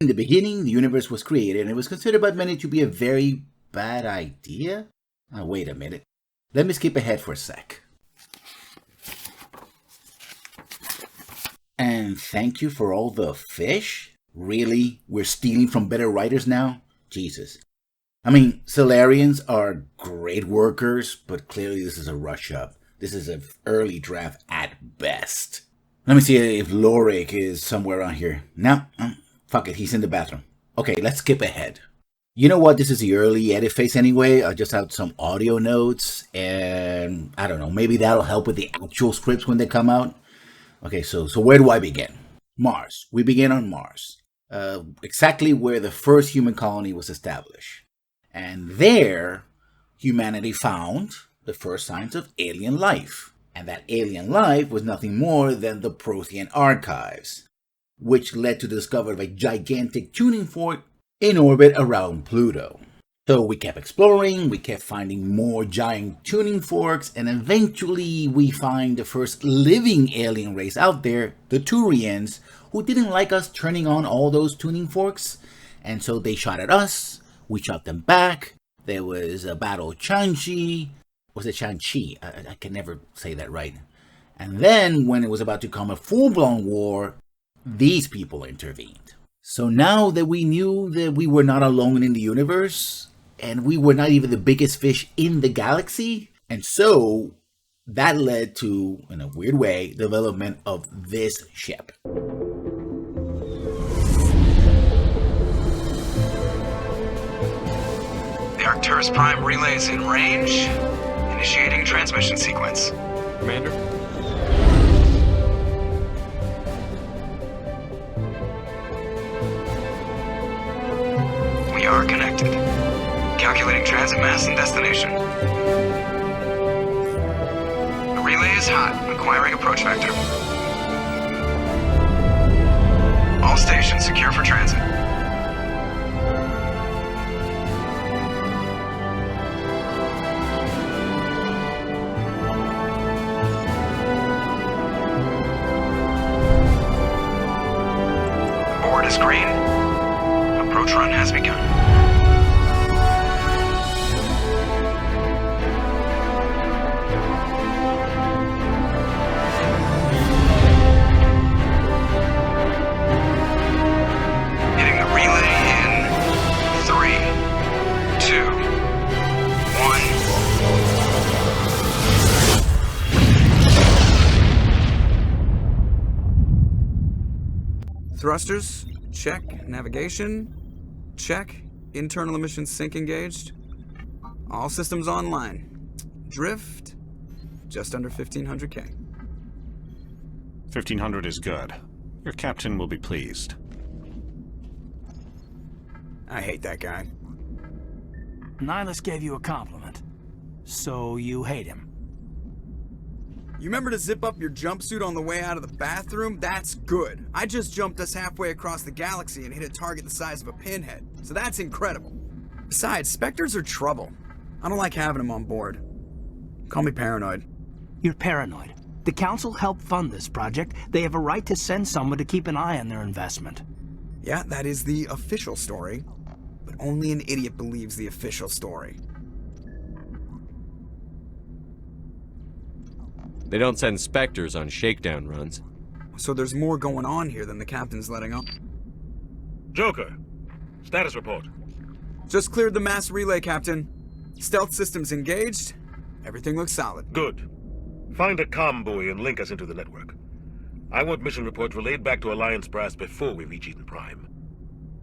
In the beginning, the universe was created and it was considered by many to be a very bad idea. Now, wait a minute. Let me skip ahead for a sec. And thank you for all the fish? Really? We're stealing from better writers now? Jesus. I mean, salarians are great workers, but clearly this is a rush up. This is an early draft at best. Let me see if Jorik is somewhere around here. No, fuck it, he's in the bathroom. Okay, let's skip ahead. You know what, this is the early edit phase anyway. I just have some audio notes, and I don't know, maybe that'll help with the actual scripts when they come out. Okay, so where do I begin? Mars. We begin on Mars. Exactly where the first human colony was established. And there, humanity found the first signs of alien life. And that alien life was nothing more than the Prothean archives, which led to the discovery of a gigantic tuning fork in orbit around Pluto. So we kept exploring, we kept finding more giant tuning forks, and eventually we find the first living alien race out there, the Turians, who didn't like us turning on all those tuning forks, and so they shot at us, we shot them back. There was a battle of Chanchi. Was it Chanchi? I can never say that right. And then, when it was about to come a full-blown war, these people intervened. So now that we knew that we were not alone in the universe, and we were not even the biggest fish in the galaxy, and so that led to, in a weird way, the development of this ship. The Arcturus Prime relay is in range. Initiating transmission sequence. Commander? We are connected. Calculating transit mass and destination. The relay is hot, acquiring approach vector. All stations secure for transit. Board is green. Approach run has begun. Hitting the relay in 3, 2, 1. Thrusters, check. Navigation, check. Internal emissions sync engaged. All systems online. Drift, just under 1500K. 1500 is good. Your captain will be pleased. I hate that guy. Nihlus gave you a compliment. So you hate him. You remember to zip up your jumpsuit on the way out of the bathroom? That's good. I just jumped us halfway across the galaxy and hit a target the size of a pinhead. So that's incredible. Besides, Spectres are trouble. I don't like having them on board. Call me paranoid. You're paranoid. The Council helped fund this project. They have a right to send someone to keep an eye on their investment. Yeah, that is the official story. But only an idiot believes the official story. They don't send Spectres on shakedown runs. So there's more going on here than the captain's letting on. Joker, status report. Just cleared the mass relay, Captain. Stealth systems engaged. Everything looks solid. Good. Find a comm buoy and link us into the network. I want mission reports relayed back to Alliance brass before we reach Eden Prime.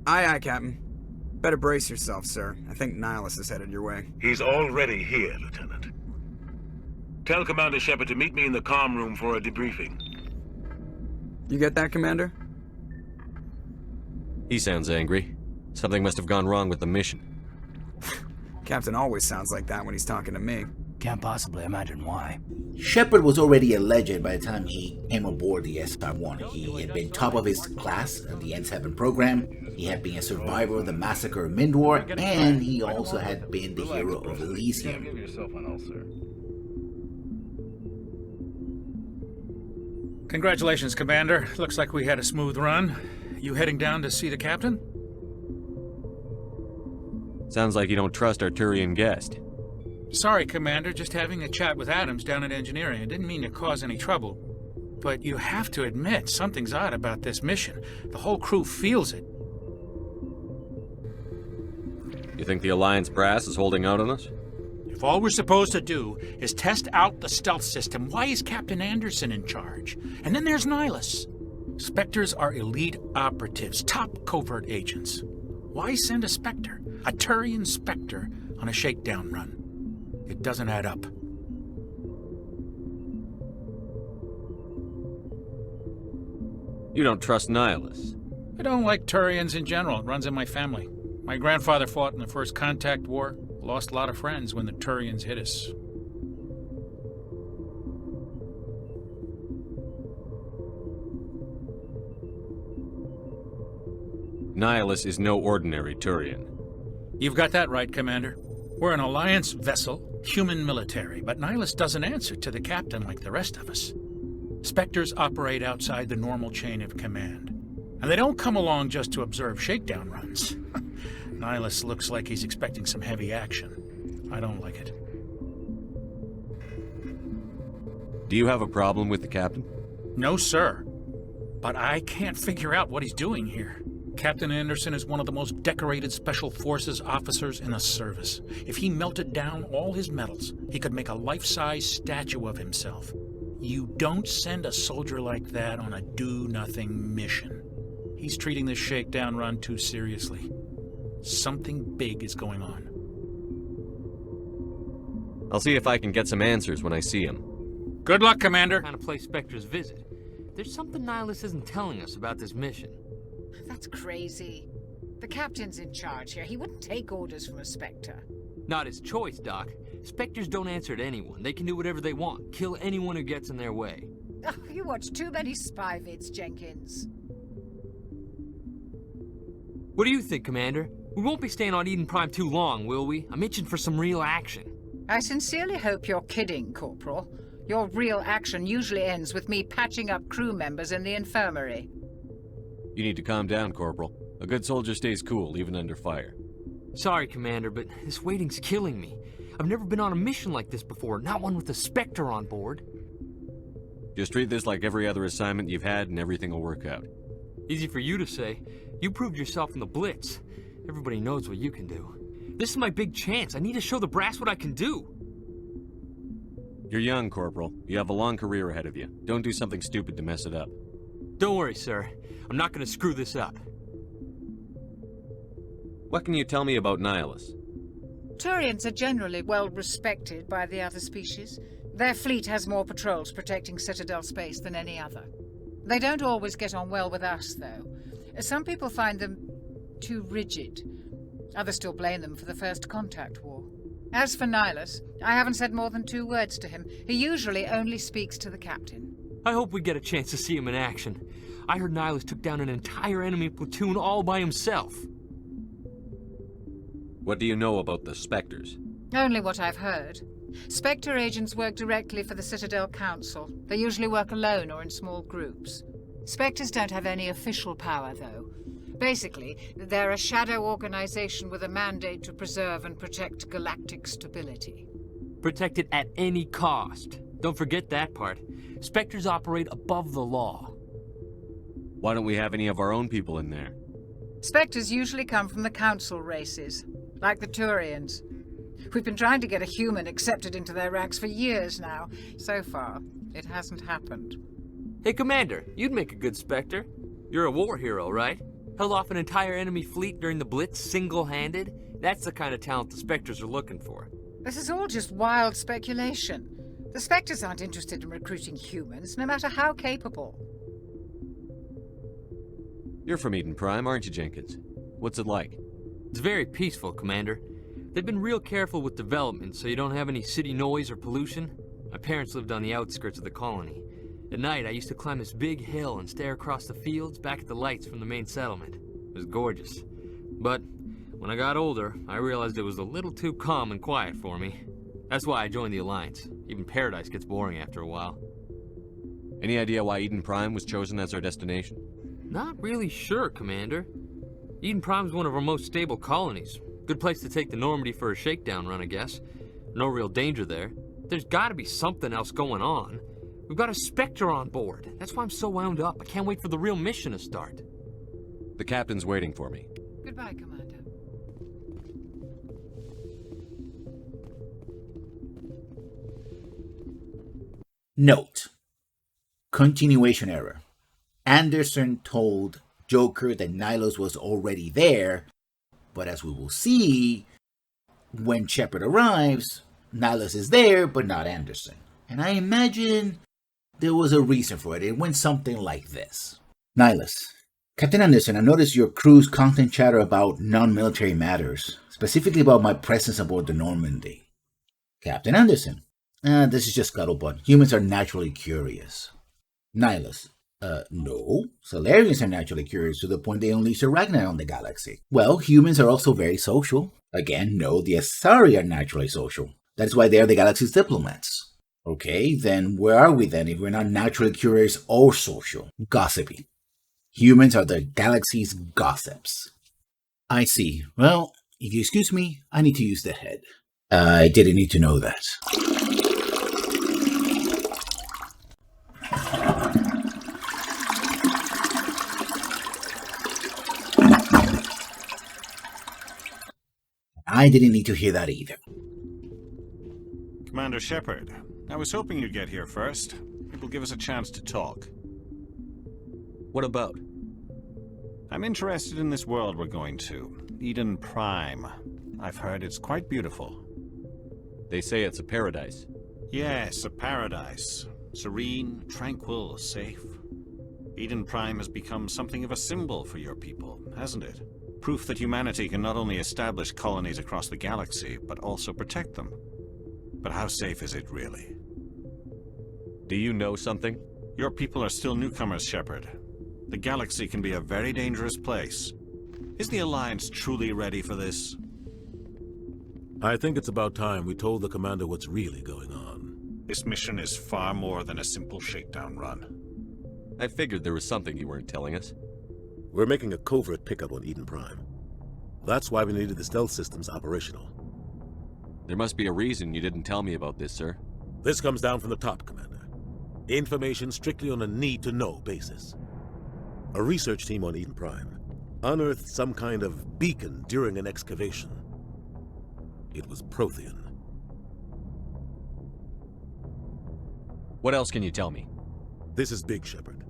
Aye, aye, Captain. Better brace yourself, sir. I think Nihlus is headed your way. He's already here, Lieutenant. Tell Commander Shepard to meet me in the comm room for a debriefing. You get that, Commander? He sounds angry. Something must have gone wrong with the mission. Captain always sounds like that when he's talking to me. Can't possibly imagine why. Shepard was already a legend by the time he came aboard the SR-1. He had been top of his class of the N7 program, he had been a survivor of the massacre of Mindor, and he also had been the hero of Elysium. Congratulations, Commander. Looks like we had a smooth run. You heading down to see the captain? Sounds like you don't trust our Turian guest. Sorry, Commander, just having a chat with Adams down at engineering. I didn't mean to cause any trouble. But you have to admit, something's odd about this mission. The whole crew feels it. You think the Alliance brass is holding out on us? If all we're supposed to do is test out the stealth system, why is Captain Anderson in charge? And then there's Nihlus. Spectres are elite operatives, top covert agents. Why send a Spectre, a Turian Spectre, on a shakedown run? It doesn't add up. You don't trust Nihlus. I don't like Turians in general. It runs in my family. My grandfather fought in the First Contact War. Lost a lot of friends when the Turians hit us. Nihlus is no ordinary Turian. You've got that right, Commander. We're an Alliance vessel, human military, but Nihlus doesn't answer to the captain like the rest of us. Spectres operate outside the normal chain of command. And they don't come along just to observe shakedown runs. Nihlus looks like he's expecting some heavy action. I don't like it. Do you have a problem with the captain? No, sir. But I can't figure out what he's doing here. Captain Anderson is one of the most decorated Special Forces officers in the service. If he melted down all his medals, he could make a life-size statue of himself. You don't send a soldier like that on a do-nothing mission. He's treating this shakedown run too seriously. Something big is going on. I'll see if I can get some answers when I see him. Good luck, Commander. Kind of place Spectre's visit. There's something Nihlus isn't telling us about this mission. That's crazy. The captain's in charge here. He wouldn't take orders from a Spectre. Not his choice, Doc. Spectres don't answer to anyone. They can do whatever they want. Kill anyone who gets in their way. Oh, you watch too many spy vids, Jenkins. What do you think, Commander? We won't be staying on Eden Prime too long, will we? I'm itching for some real action. I sincerely hope you're kidding, Corporal. Your real action usually ends with me patching up crew members in the infirmary. You need to calm down, Corporal. A good soldier stays cool, even under fire. Sorry, Commander, but this waiting's killing me. I've never been on a mission like this before, not one with a Spectre on board. Just treat this like every other assignment you've had and everything will work out. Easy for you to say. You proved yourself in the Blitz. Everybody knows what you can do. This is my big chance. I need to show the brass what I can do. You're young, Corporal. You have a long career ahead of you. Don't do something stupid to mess it up. Don't worry, sir. I'm not going to screw this up. What can you tell me about Nihlus? Turians are generally well respected by the other species. Their fleet has more patrols protecting Citadel space than any other. They don't always get on well with us, though. Some people find them too rigid. Others still blame them for the First Contact War. As for Nihlus, I haven't said more than 2 words to him. He usually only speaks to the captain. I hope we get a chance to see him in action. I heard Nihlus took down an entire enemy platoon all by himself. What do you know about the Spectres? Only what I've heard. Spectre agents work directly for the Citadel Council. They usually work alone or in small groups. Spectres don't have any official power, though. Basically, they're a shadow organization with a mandate to preserve and protect galactic stability. Protect it at any cost. Don't forget that part. Spectres operate above the law. Why don't we have any of our own people in there? Spectres usually come from the Council races, like the Turians. We've been trying to get a human accepted into their ranks for years now. So far, it hasn't happened. Hey, Commander, you'd make a good Spectre. You're a war hero, right? Held off an entire enemy fleet during the Blitz single-handed? That's the kind of talent the Spectres are looking for. This is all just wild speculation. The Spectres aren't interested in recruiting humans, no matter how capable. You're from Eden Prime, aren't you, Jenkins? What's it like? It's very peaceful, Commander. They've been real careful with development, so you don't have any city noise or pollution. My parents lived on the outskirts of the colony. At night, I used to climb this big hill and stare across the fields back at the lights from the main settlement. It was gorgeous. But when I got older, I realized it was a little too calm and quiet for me. That's why I joined the Alliance. Even Paradise gets boring after a while. Any idea why Eden Prime was chosen as our destination? Not really sure, Commander. Eden Prime's one of our most stable colonies. Good place to take the Normandy for a shakedown run, I guess. No real danger there. There's gotta be something else going on. We've got a Spectre on board. That's why I'm so wound up. I can't wait for the real mission to start. The captain's waiting for me. Goodbye, Commander. Note. Continuation error. Anderson told Joker that Nihlus was already there, but as we will see, when Shepard arrives, Nihlus is there, but not Anderson. And I imagine there was a reason for it. It went something like this. Nihlus. Captain Anderson, I noticed your crew's constant chatter about non-military matters, specifically about my presence aboard the Normandy. Captain Anderson. This is just scuttlebutt. Humans are naturally curious. Nihlus. No. Salarians are naturally curious to the point they unleash arachni on the galaxy. Well, humans are also very social. Again, no, the Asari are naturally social. That's why they are the galaxy's diplomats. Okay, then where are we then if we're not naturally curious or social? Gossipy. Humans are the galaxy's gossips. I see. Well, if you excuse me, I need to use the head. I didn't need to know that. I didn't need to hear that either. Commander Shepard, I was hoping you'd get here first. It will give us a chance to talk. What about? I'm interested in this world we're going to, Eden Prime. I've heard it's quite beautiful. They say it's a paradise. Yes, a paradise. Serene, tranquil, safe. Eden Prime has become something of a symbol for your people, hasn't it? Proof that humanity can not only establish colonies across the galaxy, but also protect them. But how safe is it really? Do you know something? Your people are still newcomers, Shepard. The galaxy can be a very dangerous place. Is the Alliance truly ready for this? I think it's about time we told the commander what's really going on. This mission is far more than a simple shakedown run. I figured there was something you weren't telling us. We're making a covert pickup on Eden Prime. That's why we needed the stealth systems operational. There must be a reason you didn't tell me about this, sir. This comes down from the top, Commander. Information strictly on a need-to-know basis. A research team on Eden Prime unearthed some kind of beacon during an excavation. It was Prothean. What else can you tell me? This is big, Shepard.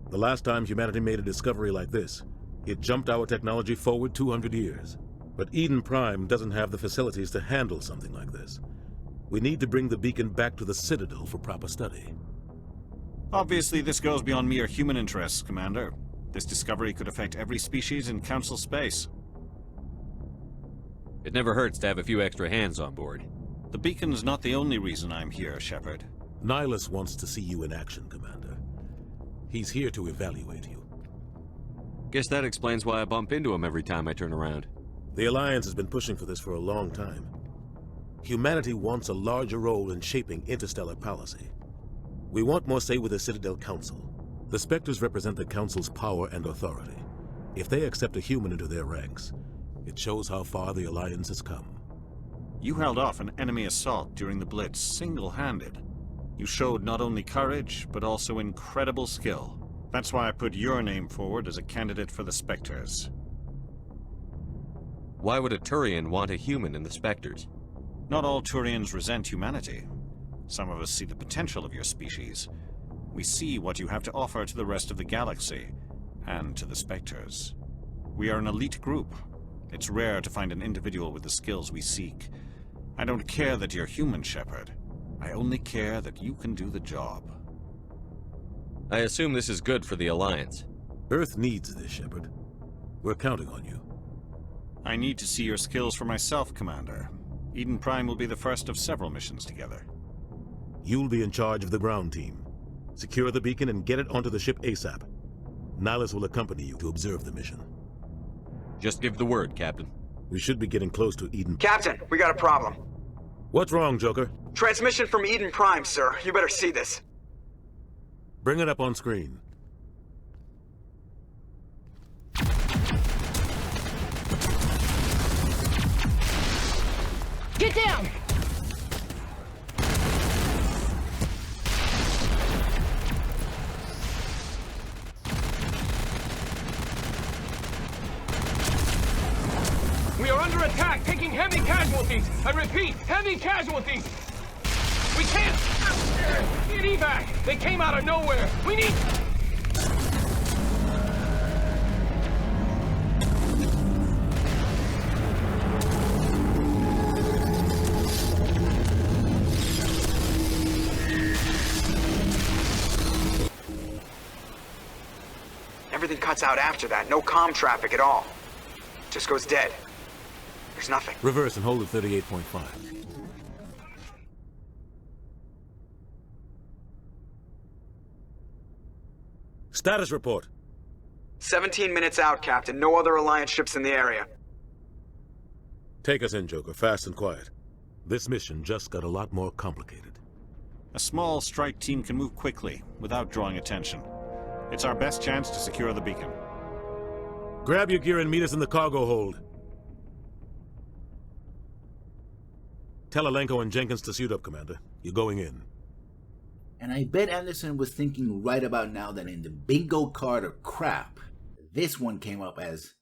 The last time humanity made a discovery like this, it jumped our technology forward 200 years. But Eden Prime doesn't have the facilities to handle something like this. We need to bring the beacon back to the Citadel for proper study. Obviously, this goes beyond mere human interests, Commander. This discovery could affect every species in Council space. It never hurts to have a few extra hands on board. The beacon's not the only reason I'm here, Shepard. Nihlus wants to see you in action, Commander. He's here to evaluate you. Guess that explains why I bump into him every time I turn around. The Alliance has been pushing for this for a long time. Humanity wants a larger role in shaping interstellar policy. We want more say with the Citadel Council. The Spectres represent the Council's power and authority. If they accept a human into their ranks, it shows how far the Alliance has come. You held off an enemy assault during the Blitz single-handed. You showed not only courage, but also incredible skill. That's why I put your name forward as a candidate for the Spectres. Why would a Turian want a human in the Spectres? Not all Turians resent humanity. Some of us see the potential of your species. We see what you have to offer to the rest of the galaxy, and to the Spectres. We are an elite group. It's rare to find an individual with the skills we seek. I don't care that you're human, Shepard. I only care that you can do the job. I assume this is good for the Alliance. Earth needs this, Shepard. We're counting on you. I need to see your skills for myself, Commander. Eden Prime will be the first of several missions together. You'll be in charge of the ground team. Secure the beacon and get it onto the ship ASAP. Nihlus will accompany you to observe the mission. Just give the word, Captain. We should be getting close to Eden. Captain, we got a problem. What's wrong, Joker? Transmission from Eden Prime, sir. You better see this. Bring it up on screen. Get down! We are under attack, taking heavy casualties. I repeat, heavy casualties. We can't get evac. They came out of nowhere. We need... Everything cuts out after that. No comm traffic at all. Just goes dead. There's nothing. Reverse and hold at 38.5. Status report. 17 minutes out, Captain. No other Alliance ships in the area. Take us in, Joker, fast and quiet. This mission just got a lot more complicated. A small strike team can move quickly, without drawing attention. It's our best chance to secure the beacon. Grab your gear and meet us in the cargo hold. Tell Alenko and Jenkins to suit up, Commander. You're going in. And I bet Anderson was thinking right about now that in the bingo card of crap, this one came up as,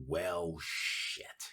well, shit.